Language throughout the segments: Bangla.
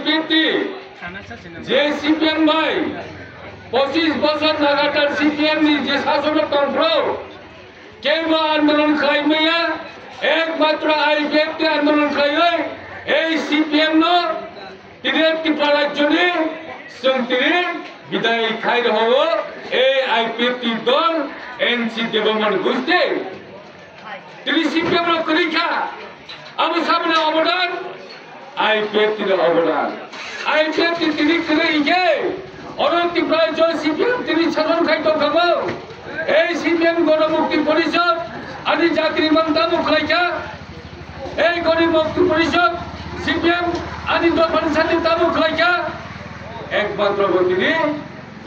আইপিটি যে সিপিএম ভাই 25 বছর লাগাতার সিপিএম নি যে শাসনতন্ত্র কেউ আন্দোলন খাইমাইয়া একমাত্র আইপিএফটি আন্দোলন খাইয় এই সিপিএম ন তিনি ত্রিপুরা রাজ্যনি তিনি বিদায় খাই রহব এই আইপিএফটি দল এনসি দেবমন বুঝতে তিনি সিপিএম করিখা আমি সামনে অবদান আইপিএফটির অবদান আইপিএফটি তিনি করে ইকে ত্রিপুরা জয় সিপিএম তিনি শাসন খাইত খাবো এই সিপিএম গণমুক্তি পরিষদ আদি জাতির মন্তা মুখলাইকা এই গরিব মুক্তি পরিষদ সিপিএম আদি দফান সাথে তা মুখলাইকা একমাত্র তিনি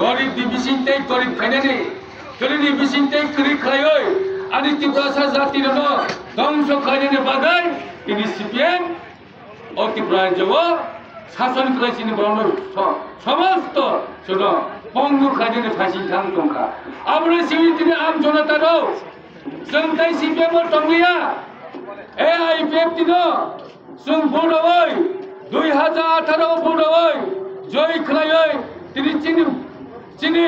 গরিব দিবিসিনতে গরিব খাইনানি করি দিবিসিনতে করি খাইয় আদি ত্রিপুরা জাতির ধ্বংস খাইনানি বাদাই তিনি সিপিএম ও ত্রিপুরা রাজ্য শাসন করেছেন সমস্ত শুনো পঙ্গু খাইনানি ফাঁসি থাং দंखा আমরা সিবিটিনি আম জনতারও जों ताई सीपीएम टंगलिया ए आईपीएफटी जों बुंदों 2018 बुंदों जय खलाय তিনি চিনি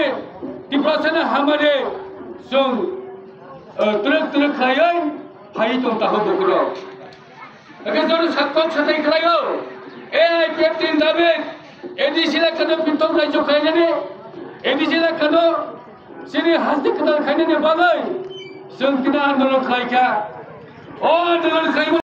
ত্রিপুরা হামারে जों তুলে খায় ফাই তো তাহো বকর একে জন সাতক সাতাই খলায় এ আইপিএফটি দাবে এডিসি লা কেন পিতম রাজ্য খায় জানে এডিসি লা কেন চিনি হাসতে কেন খায় জানে বাগাই जों आंदोलन खालायखा अ आंदोलन खालाय